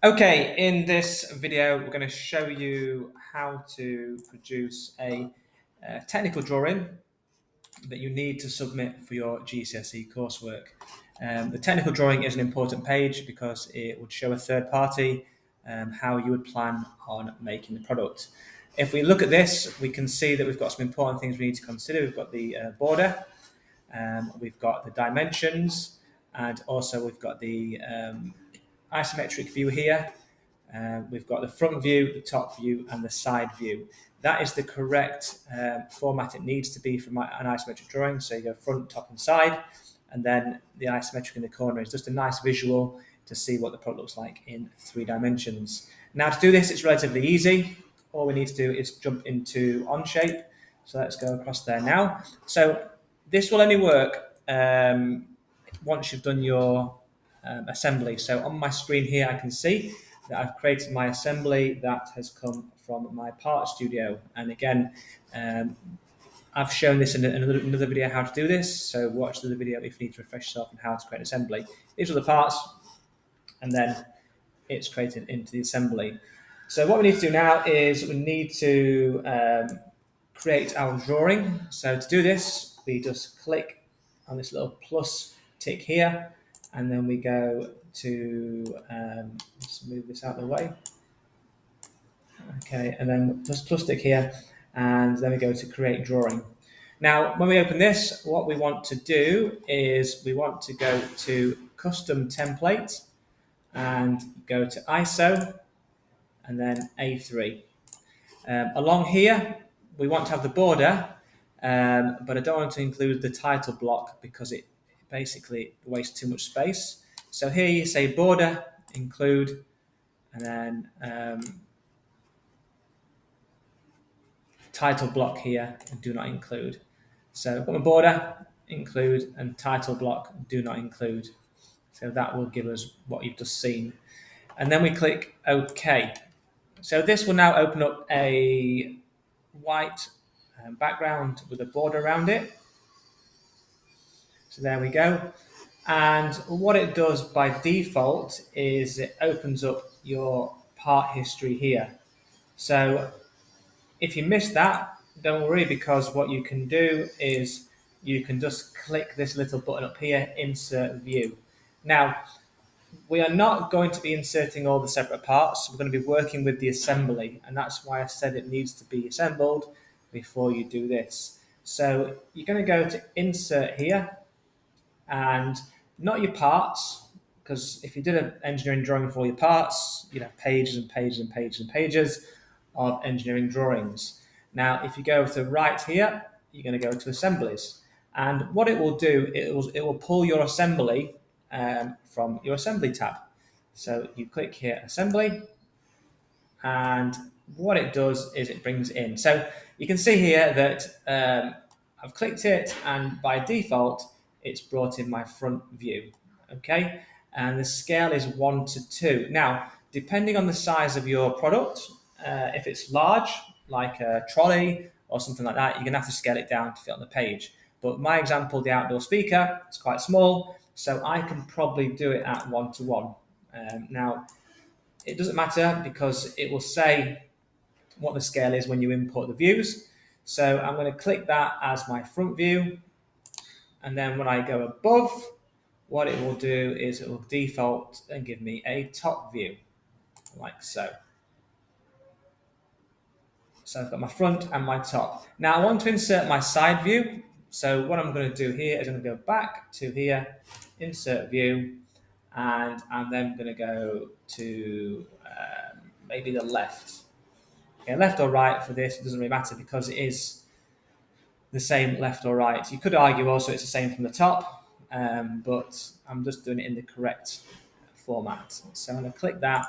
Okay, in this video, we're going to show you how to produce a technical drawing that you need to submit for your GCSE coursework. The technical drawing is an important page because it would show a third party how you would plan on making the product. If we look at this, we can see that we've got some important things we need to consider. We've got the border, we've got the dimensions, and also we've got the isometric view here. We've got the front view, the top view, and the side view. That is the correct format it needs to be for an isometric drawing. So you go front, top, and side, and then the isometric in the corner is just a nice visual to see what the product looks like in 3 dimensions. Now to do this, it's relatively easy. All we need to do is jump into Onshape. So let's go across there now. So this will only work once you've done your assembly. So on my screen here, I can see that I've created my assembly that has come from my part studio. And again, I've shown this in another video how to do this. So watch the video if you need to refresh yourself on how to create an assembly. These are the parts, and then it's created into the assembly. So what we need to do now is we need to create our drawing. So to do this, we just click on this little plus tick here, and then we go to, let's move this out of the way. Okay, and then just plus tick here, and then we go to create drawing. Now, when we open this, what we want to do is we want to go to custom template and go to ISO and then A3. Along here, we want to have the border, but I don't want to include the title block because it basically wastes too much space. So here you say border, include, and then title block here, and do not include. So I've got my border, include, and title block, do not include. So that will give us what you've just seen. And then we click OK. So this will now open up a white background with a border around it. So there we go. And what it does by default is it opens up your part history here. So if you missed that, don't worry, because what you can do is you can just click this little button up here, insert view. Now, we are not going to be inserting all the separate parts. We're going to be working with the assembly, and that's why I said it needs to be assembled before you do this. So you're going to go to insert here, and not your parts, because if you did an engineering drawing for all your parts, you'd have pages and pages and pages and pages of engineering drawings. Now, if you go to right here, you're going to go to assemblies. And what it will do, it will pull your assembly from your assembly tab. So you click here, assembly, and what it does is it brings it in. So you can see here that I've clicked it, and by default, it's brought in my front view, okay? And the scale is 1:2. Now, depending on the size of your product, if it's large, like a trolley or something like that, you're gonna have to scale it down to fit on the page. But my example, the outdoor speaker, it's quite small, so I can probably do it at 1:1. Now, it doesn't matter because it will say what the scale is when you import the views. So I'm going to click that as my front view. And then when I go above, what it will do is it will default and give me a top view, like so. So I've got my front and my top. Now I want to insert my side view. So what I'm going to do here is I'm going to go back to here, insert view, and I'm then going to go to maybe the left. Okay, left or right for this, it doesn't really matter because it is the same left or right. You could argue also it's the same from the top, but I'm just doing it in the correct format. So I'm going to click that,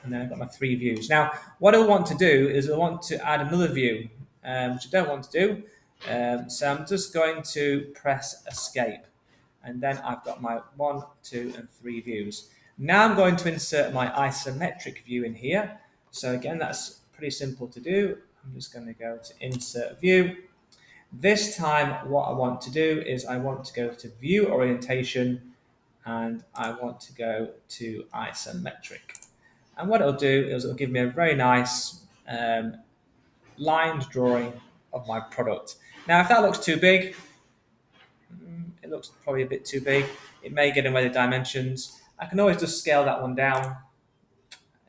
and then I've got my 3 views. Now, what I want to do is I want to add another view, which I don't want to do. So I'm just going to press escape, and then I've got my 1, 2, and 3 views. Now I'm going to insert my isometric view in here. So again, that's pretty simple to do. I'm just going to go to insert view. This time, what I want to do is I want to go to view orientation, and I want to go to isometric. And what it'll do is it'll give me a very nice lined drawing of my product. Now, if that looks too big, it looks probably a bit too big. It may get in the way of the dimensions. I can always just scale that one down.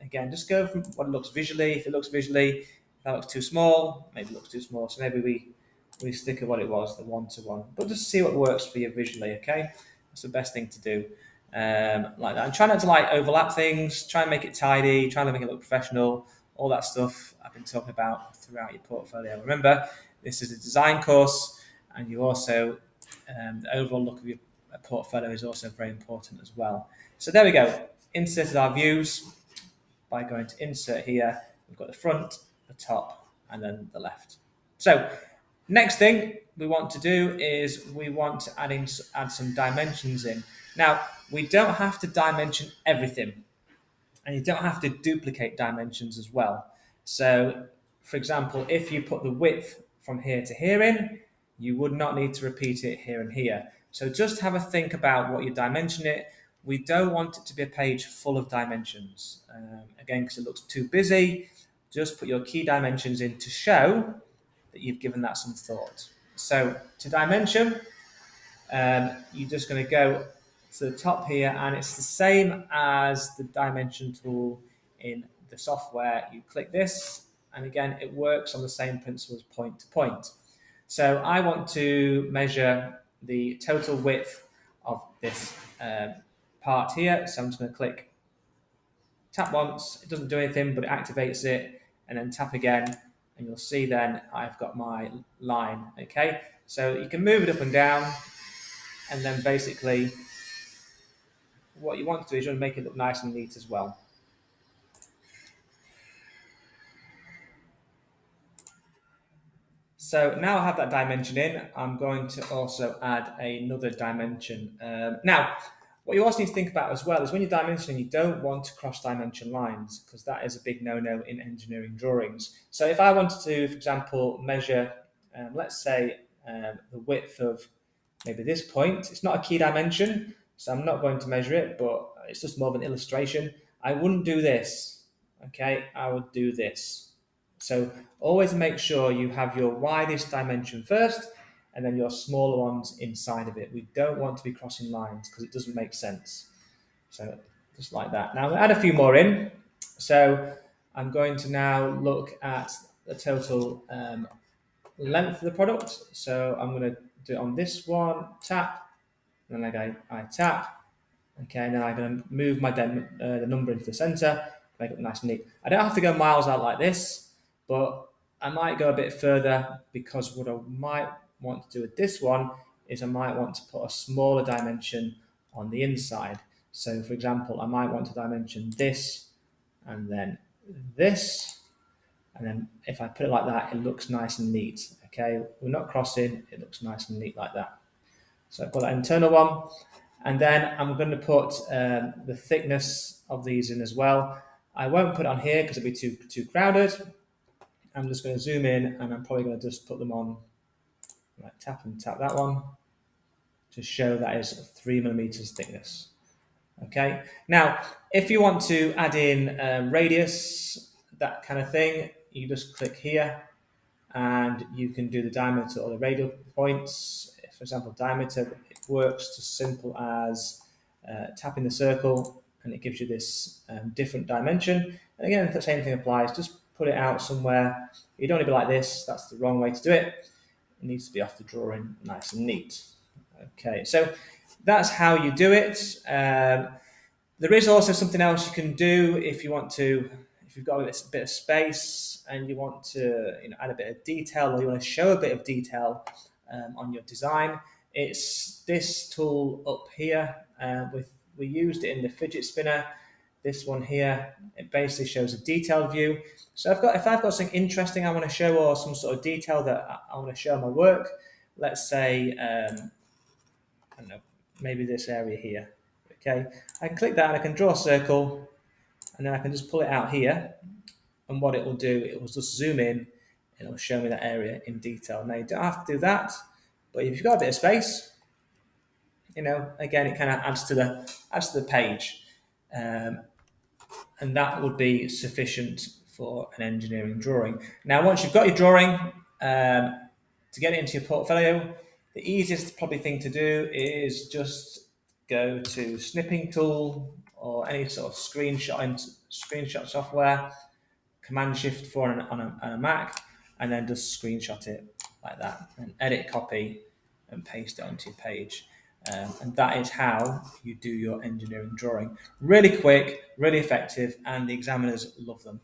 Again, just go from what it looks visually. If it looks visually, if that looks too small, maybe it looks too small. So maybe we stick with what it was, the 1-to-1. But just see what works for you visually, okay? That's the best thing to do. Like that. And try not to like overlap things. Try and make it tidy. Try and make it look professional. All that stuff I've been talking about throughout your portfolio. Remember, this is a design course, and you also the overall look of your portfolio is also very important as well. So there we go. Inserted our views by going to insert here. We've got the front, the top, and then the left. So next thing we want to do is we want to add some dimensions in. Now, we don't have to dimension everything, and you don't have to duplicate dimensions as well. So, for example, if you put the width from here to here in, you would not need to repeat it here and here. So just have a think about what you dimension it. We don't want it to be a page full of dimensions. Again, because it looks too busy, just put your key dimensions in to show that you've given that some thought. So to dimension, you're just going to go to the top here, and it's the same as the dimension tool in the software. You click this, and again, it works on the same principle as point to point. So I want to measure the total width of this part here. So I'm just going to click tap once. It doesn't do anything, but it activates it, and then tap again, and you'll see then I've got my line. Okay, so you can move it up and down, and then basically what you want to do is you want to make it look nice and neat as well. So now I have that dimension in, I'm going to also add another dimension. Now, what you also need to think about as well is when you're dimensioning, you don't want to cross-dimension lines, because that is a big no-no in engineering drawings. So if I wanted to, for example, measure, let's say, the width of maybe this point, it's not a key dimension, so I'm not going to measure it, but it's just more of an illustration. I wouldn't do this, okay? I would do this. So always make sure you have your widest dimension first, and then your smaller ones inside of it. We don't want to be crossing lines because it doesn't make sense. So just like that. Now I'm going to add a few more in. So I'm going to now look at the total length of the product. So I'm going to do it on this one, tap, and then I tap. Okay, and then I'm going to move my the number into the center, make it nice and neat. I don't have to go miles out like this, but I might go a bit further, because what I might want to do with this one is I might want to put a smaller dimension on the inside. So for example, I might want to dimension this and then this, and then if I put it like that, it looks nice and neat. Okay, we're not crossing, it looks nice and neat like that. So I put that internal one, and then I'm going to put the thickness of these in as well. I won't put it on here because it'll be too crowded. I'm just going to zoom in, and I'm probably going to just put them on, like tap and tap that one, to show that is 3 millimeters thickness. Okay. Now, if you want to add in radius, that kind of thing, you just click here, and you can do the diameter or the radial points. For example, diameter, it works as simple as tapping the circle, and it gives you this different dimension. And again, the same thing applies. Just put it out somewhere. You don't want to be like this. That's the wrong way to do it. It needs to be off the drawing, nice and neat. Okay, so that's how you do it. There is also something else you can do if you want to, if you've got a bit of space and you want to add a bit of detail, or you want to show a bit of detail on your design. It's this tool up here. We used it in the fidget spinner. This one here, it basically shows a detailed view. So if I've got something interesting I want to show, or some sort of detail that I want to show in my work, let's say, I don't know, maybe this area here. Okay, I can click that and I can draw a circle, and then I can just pull it out here. And what it will do, it will just zoom in and it will show me that area in detail. Now you don't have to do that, but if you've got a bit of space, again, it kind of adds to the page, um, and that would be sufficient for an engineering drawing. Now, once you've got your drawing, to get it into your portfolio, the easiest probably thing to do is just go to snipping tool or any sort of screenshot software, Command Shift 4 on a Mac, and then just screenshot it like that, and edit, copy, and paste it onto your page. And that is how you do your engineering drawing. Really quick, really effective, and the examiners love them.